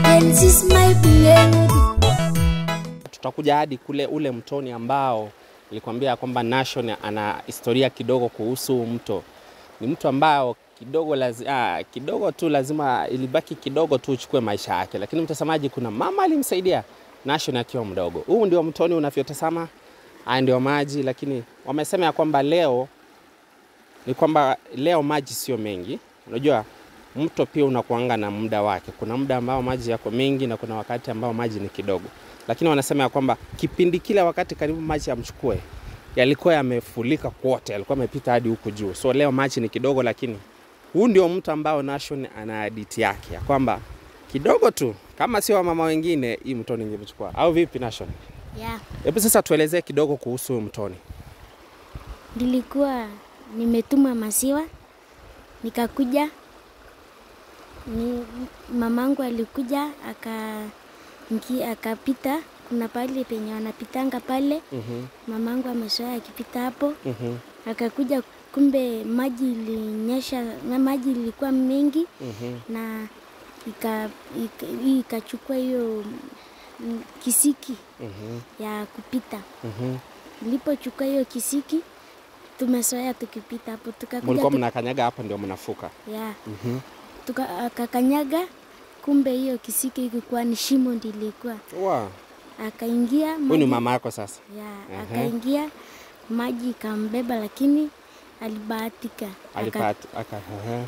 Genesis mai punya nudi. Tutakuja hadi kule ule mtoni ambao nilikwambia kwamba Nation ana historia kidogo kuhusu mto. Ni mto ambao kidogo tu lazima ilibaki kidogo tu uchukue maisha yake. Lakini mtazamaji, kuna mama alimsaidia Nation akiwa mdogo. Huu ndio mtoni unavyotazama. Haya ndio maji, lakini wamesema ya kwamba leo maji sio mengi. Unajua mto pia unakuanga na muda wake. Kuna muda ambao maji yako mengi na kuna wakati ambao maji ni kidogo. Lakini wanasema ya kwamba kipindi kile wakati karibu maji yamchukue, yalikuwa yamefulika kwote, yalikuwa yamepita hadi huku juu. So leo maji ni kidogo, lakini huu ndio mto ambao Nation ana hadithi yake ya kwamba kidogo tu kama sio mama wengine hii mtoni ingemchukua. Au vipi Nation? Yeah. Hebu sasa tuelezee kidogo kuhusu mtoni. Nilikuwa nimetuma maziwa, nikakuja, mamangu alikuja akapita, kuna pale penye wanapitanga pale. Mamangu amezoea akipita hapo. Akakuja, kumbe maji ilinyesha na maji ilikuwa mengi. Na ikachukua hiyo kisiki ya kupita. Nilipochukua hiyo kisiki, tumezoea tukipita hapo, tukakuja. Mlikuwa mnakanyaga hapa ndio mnafuka. Yeah. Akakanyaga, kumbe hiyo kisiki ilikuwa ni shimo ndilikuwa. Wow. Akaingia maji. Huyu ni mama yako sasa? Yeah, akaingia maji ikambeba, lakini alibahatika.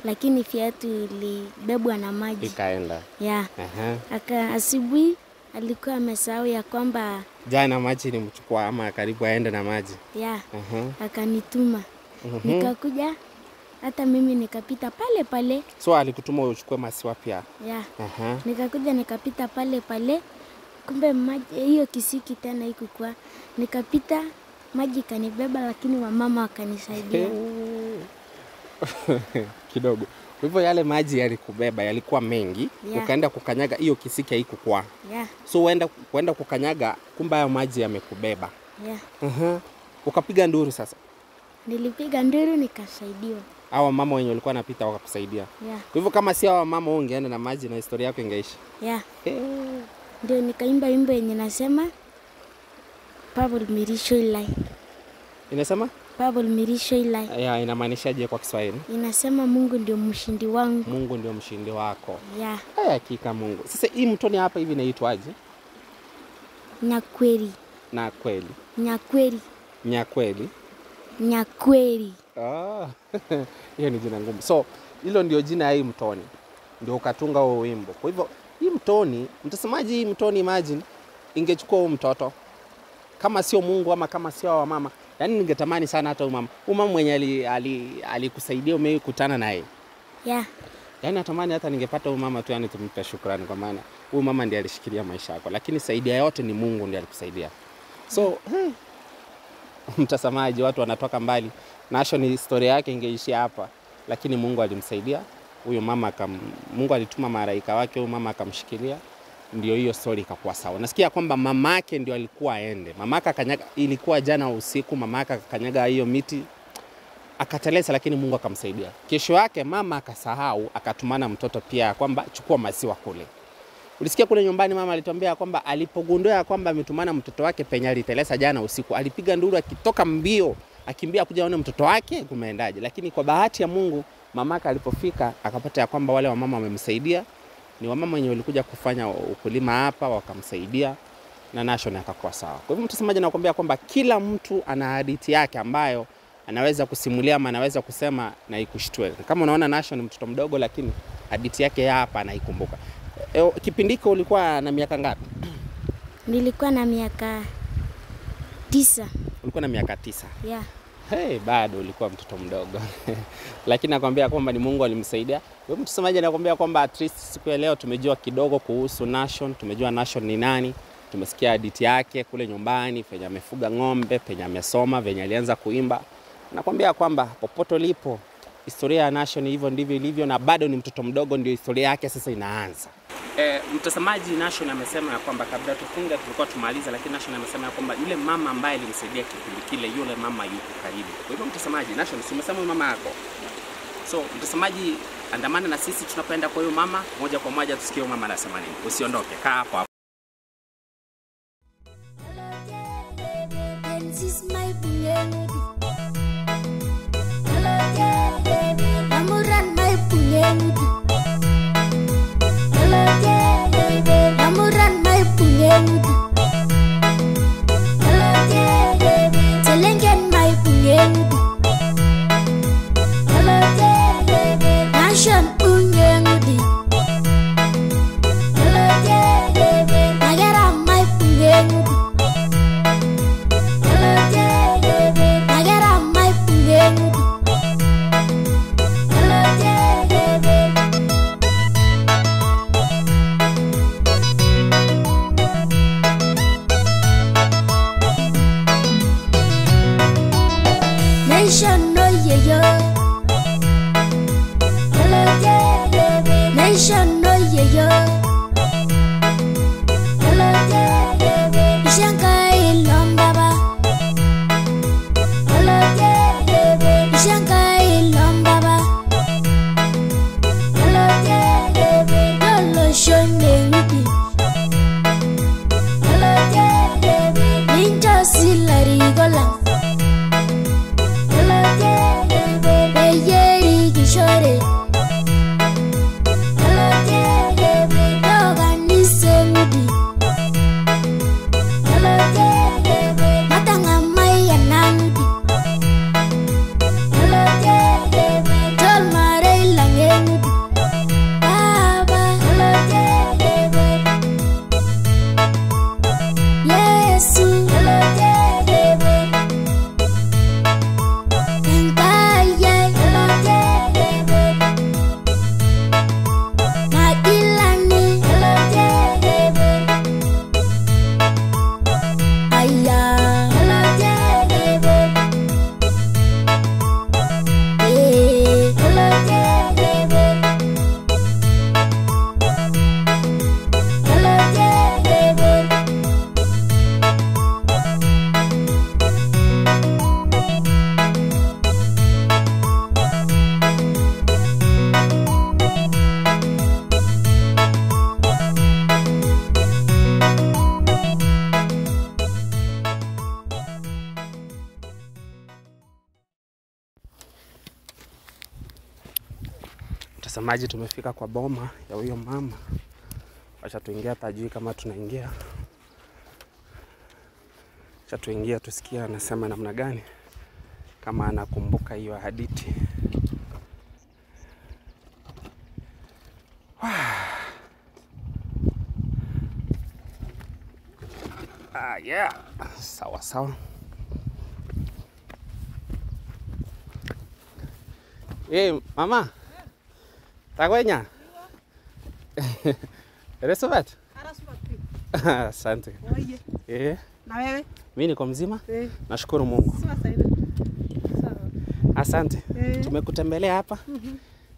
Lakini viatu ilibebwa na maji. Ikaenda. Yeah. Asubuhi alikuwa amesahau ya kwamba jana maji nimchukua ama karibu aende na maji. Yeah. Akanituma. Nikakuja, hata mimi nikapita pale pale. So alikutuma uchukue maziwa pia? Yeah. Nikakuja nikapita pale pale. Kumbe maji hiyo kisiki tena ikukua. Nikapita, maji kanibeba, lakini wamama wakanisaidia. Kidogo. Kwa hivyo yale maji yalikubeba, yalikuwa mengi. Yeah. Ukaenda kukanyaga hiyo kisiki haikukua. Yeah. So uenda kukanyaga, kumbe hayo maji yamekubeba. Yeah. Ukapiga nduru sasa? Nilipiga nduru nikasaidiwa. Hawa mama wenye walikuwa wanapita wakakusaidia. Yeah. Kwa hivyo kama si hawa mama ungeenda na maji na historia yako ingeisha. Yeah. Ndio nikaimba wimbo yenye nasema Pabul Mirisho Ilai. Inasema? Pabul Mirisho Ilai. Yeah, inamaanishaje kwa Kiswahili? Inasema Mungu ndio mshindi wangu. Mungu ndio mshindi wako. Yeah. Hakika Mungu. Sasa hii mtoni hapa hivi inaitwaje? Nyakweli. Nakweli. Nyakweli. Nyakweli. Nyakweli. Hiyo ni jina ngumu. So hilo ndio jina ya hii mtoni. Ndio ukatunga huo wimbo. Kwa hivyo hii mtoni, mtazamaji, hii mtoni imagine ingechukua huo mtoto. Kama sio Mungu ama kama sio wa mama. Yaani ningetamani sana hata umama. Umama mwenye alikusaidia umekutana naye. Yeah. Yaani natamani hata ningepata huyu mama tu, yani tumpe shukrani, kwa maana huyu mama ndiye alishikilia maisha yako, lakini saidia yote ni Mungu ndiye alikusaidia. So mtazamaji, watu wanatoka mbali. Nation historia yake ingeishia hapa, lakini Mungu alimsaidia huyo mama, Mungu alituma malaika wake, huyo mama akamshikilia, ndio hiyo story ikakuwa sawa. Nasikia kwamba mamake ndio alikuwa aende. Mamaka akanyaga, ilikuwa jana usiku, mamaka akanyaga hiyo miti akateleza, lakini Mungu akamsaidia. Kesho yake mama akasahau, akatumana mtoto pia kwamba chukua maziwa kule. Ulisikia kule nyumbani mama alituambia kwamba alipogundua kwamba ametumana mtoto wake penye aliteleza jana usiku, alipiga nduru akitoka mbio, akimbia kuja aone mtoto wake kumeendaje. Lakini kwa bahati ya Mungu, mamaka alipofika akapata ya kwamba wale wamama wamemsaidia, ni wamama wenye walikuja kufanya ukulima hapa, wakamsaidia na Nation akakuwa sawa. Kwa hivyo mtazamaji, nakwambia kwamba kila mtu ana hadithi yake ambayo anaweza kusimulia ama anaweza kusema na ikushtue. Kama unaona Nation ni mtoto mdogo, lakini hadithi yake hapa anaikumbuka. Kipindi hiko ulikuwa na miaka ngapi? Nilikuwa na miaka 9. Ulikuwa na miaka 9? Yeah. Hey, bado ulikuwa mtoto mdogo. Lakini nakwambia kwamba ni Mungu alimsaidia. Wewe mtazamaji, nakwambia kwamba at least siku ya leo tumejua kidogo kuhusu Nation, tumejua Nation ni nani, tumesikia hadithi yake kule nyumbani, penye amefuga ng'ombe, penye amesoma, penye alianza kuimba. Nakwambia kwamba popote ulipo, historia ya Nation hivyo ndivyo ilivyo, na bado ni mtoto mdogo, ndio historia yake sasa inaanza. Mtazamaji, Nation amesema ya kwamba kabla tufunge tulikuwa tumaliza, lakini Nation amesema ya kwamba yule mama ambaye alimsaidia kipindi kile, yule mama yuko karibu. Kwa hivyo mtazamaji, Nation umesema mama yako. So mtazamaji, andamana na sisi tunapenda kwa huyo mama, moja kwa moja tusikie mama anasema nini. Usiondoke, kaa hapo hapo. Mtazamaji, tumefika kwa boma ya huyo mama. Acha tuingia, tajui kama tunaingia. Acha tuingia tusikie anasema namna gani, kama anakumbuka hiyo hadithi. Yeah. Sawa sawa. Mama. Takwenya. Resubat? Arasubat pi. Asante. Oye. Na wewe? Mimi niko mzima. Nashukuru Mungu. Sawa. Asante. Tumekutembelea hapa.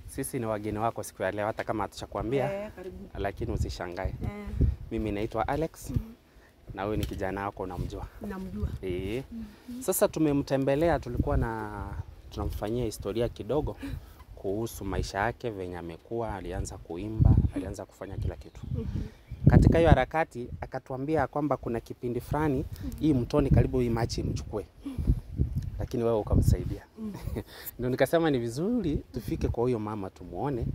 Sisi ni wageni wako siku ya leo hata kama hatuchakwambia. Karibu. Lakini usishangae. Mimi naitwa Alex. Na huyu ni kijana wako unamjua. Namjua. Sasa tumemtembelea, tulikuwa tunamfanyia historia kidogo kuhusu maisha yake, venye amekuwa, alianza kuimba, alianza kufanya kila kitu. Katika hiyo harakati akatuambia kwamba kuna kipindi fulani hii mtoni karibu hii machi mchukue. Lakini wewe ukamsaidia. Ndio nikasema ni vizuri tufike kwa huyo mama tumuone,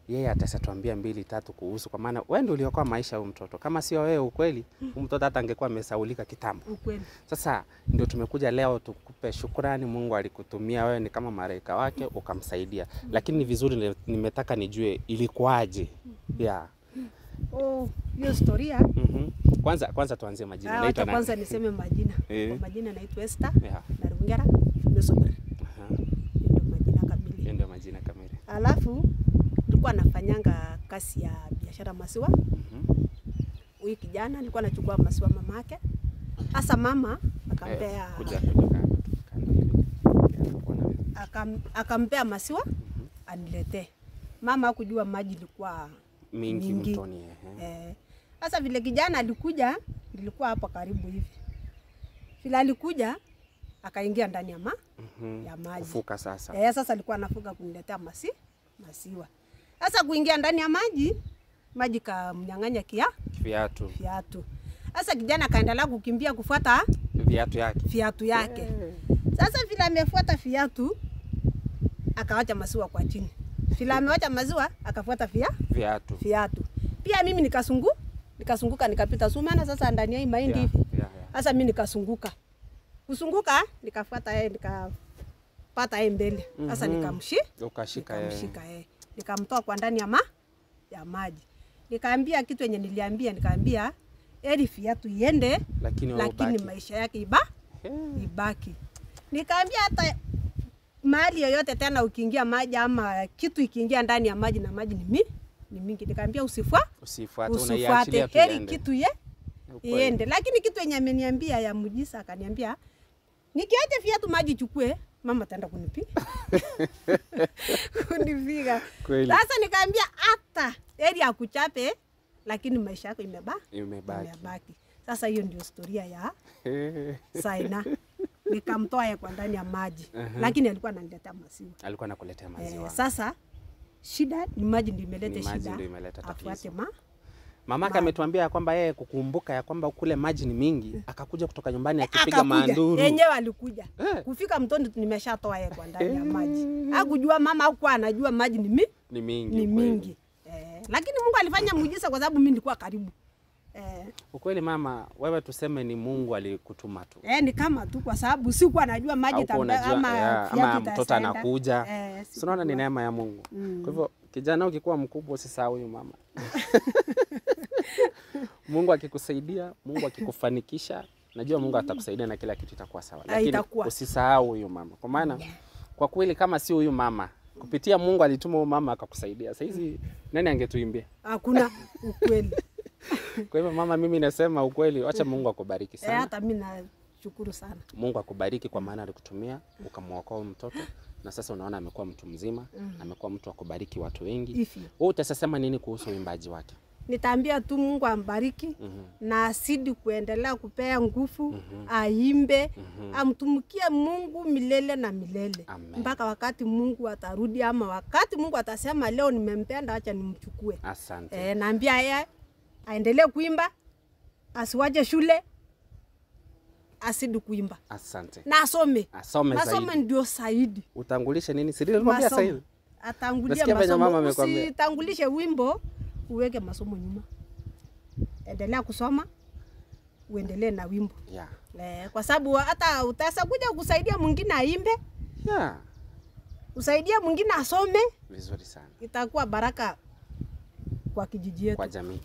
yeye atasatuambia 2 3 kuhusu, kwa maana wewe ndio uliokoa maisha ya mtoto. Kama sio wewe ukweli, mtoto hata angekuwa amesaulika kitambo. Ukweli. Sasa ndio tumekuja leo tukupe shukrani, Mungu alikutumia wewe ni kama malaika wake ukamsaidia. Lakini ni vizuri nimetaka nijue ilikuwaje. Hiyo historia. Kwanza tuanzie majina. Naitwa nani? Kwanza niseme majina. Kwa majina naitwa Esther. Na Rungera Mesober. Ndio majina kamili. Alafu nilikuwa nafanyanga kazi ya biashara maziwa. Huyu kijana alikuwa anachukua maziwa mamake. Sasa mama akampea akampea maziwa aniletee. Mama hakujua maji ilikuwa mingi mtoni. Sasa vile kijana alikuja, nilikuwa hapa karibu hivi. Vile alikuja akaingia ndani ya ya maji. Kufuka sasa. Sasa alikuwa anafuka kuniletea maziwa. Sasa kuingia ndani ya maji kamnyang'anya viatu. Sasa kijana kaendelea kukimbia kufuata viatu yake. Sasa vile amefuata viatu akawacha maziwa kwa chini. Vile amewacha maziwa akafuata viatu. Pia mimi nikasunguka nikapita sumana sasa ndani ya hii mahindi hivi. Sasa mimi nikasunguka. Kusunguka nikafuata yeye nikapata yeye mbele. Sasa ukashika yeye. Nikamtoa kwa ndani ya maji. Nikaambia kitu yenye nikaambia eri viatu iende lakini maisha yake ibaki. Nikaambia hata mahali yoyote tena ukiingia maji ama kitu ikiingia ndani ya maji na maji ni mingi. Nikaambia usifuate unaiachilia tu heri kitu iende. Lakini kitu yenye ameniambia ya mujisa akaniambia nikiacha viatu maji chukue mama ataenda kunipiga. Sasa nikaambia hata heri akuchape lakini maisha yako imebaki. Sasa hiyo ndio historia ya Saina. Nikamtoa yeye kwa ndani ya maji. Lakini alikuwa ananiletea maziwa. Alikuwa anakuletea maziwa. Sasa shida ni maji ndio imeleta shida. Afuate Mamaka ametuambia kwamba yeye kukumbuka ya kwamba kule maji ni mingi, akakuja kutoka nyumbani akipiga manduru. Yenyewe alikuja. Kufika mtoni nimeshatoa yeye kwa ndani ya maji. Hakujua mama hakuwa anajua maji ni mingi. Lakini Mungu alifanya muujiza kwa sababu mimi nilikuwa karibu. Ukweli mama, wewe tuseme ni Mungu alikutuma tu. Ni kama tu kwa sababu sikuwa najua maji ama mtoto anakuja. Unaona ni neema ya Mungu. Kwa hivyo kijana ukikuwa mkubwa usisahau huyu mama. Mungu akikusaidia, Mungu akikufanikisha, najua Mungu atakusaidia na kila kitu itakuwa sawa. Lakini usisahau huyu mama. Kwa maana kwa kweli kama si huyu mama, kupitia Mungu alituma huyu mama akakusaidia. Sasa hizi nani angetuimbia? Hakuna ukweli. Kwa hivyo mama, mimi nasema ukweli, acha Mungu akubariki sana. Hata mimi nashukuru sana. Mungu akubariki kwa maana alikutumia ukamwokoa mtoto na sasa unaona amekuwa mtu mzima, amekuwa mtu wa kubariki watu wengi. Wewe utasema nini kuhusu uimbaji wake? Nitaambia tu Mungu ambariki na asidi kuendelea kupea nguvu, aimbe, amtumikie Mungu milele na milele. Mpaka wakati Mungu atarudi ama wakati Mungu atasema leo nimempenda acha nimchukue. Asante. Naambia yeye aendelee kuimba, asiwaje shule, asidi kuimba. Asante. Na asome zaidi. Ndio zaidi. Utangulishe nini? Sidi nikwambia sasa hivi. Atangulia masomo. Usitangulishe wimbo, uweke masomo nyuma. Endelea kusoma, uendelee na wimbo. Kwa sababu hata utaweza kuja kusaidia mwingine aimbe. Usaidia mwingine asome. Vizuri sana. Itakuwa baraka kwa kijiji yetu. Kwa jamii.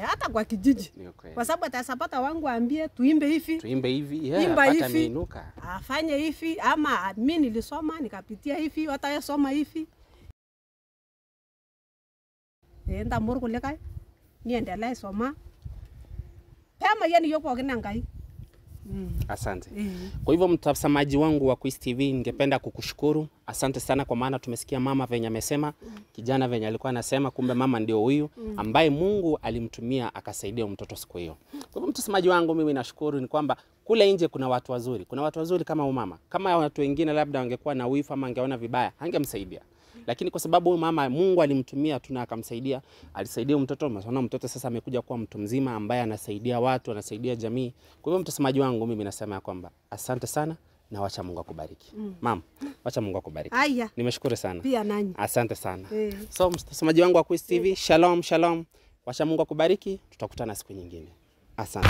Hata kwa kijiji. Kwa sababu atasapata wangu aambie tuimbe hivi. Hata miinuka. Afanye hivi ama mimi nilisoma nikapitia hivi, hata yeye soma hivi. enda mor kulika niendelee soma pema yani yopo kina ngai. Asante. Kwa hivyo mtazamaji wangu wa Quiz TV, ningependa kukushukuru. Asante sana kwa maana tumesikia mama venye amesema, kijana venye alikuwa anasema, kumbe mama ndio huyu ambaye Mungu alimtumia akasaidia mtoto siku hiyo. Kwa hivyo mtazamaji wangu, mimi nashukuru ni kwamba kule nje kuna watu wazuri. Kuna watu wazuri kama mama. Kama watu wengine labda wangekuwa na wifu ama angeona vibaya, hangemsaidia. Lakini kwa sababu mama Mungu alimtumia tu na akamsaidia, alisaidia mtoto, maana mtoto sasa amekuja kuwa mtu mzima ambaye anasaidia watu, anasaidia jamii. Kwa hivyo mtazamaji wangu, mimi nasema ya kwamba asante sana na wacha Mungu akubariki. Mama, wacha Mungu akubariki. Nimeshukuru sana. Pia nanyi. Asante sana. So mtazamaji wangu wa Quiz TV, shalom shalom. Wacha Mungu akubariki. Tutakutana siku nyingine. Asante.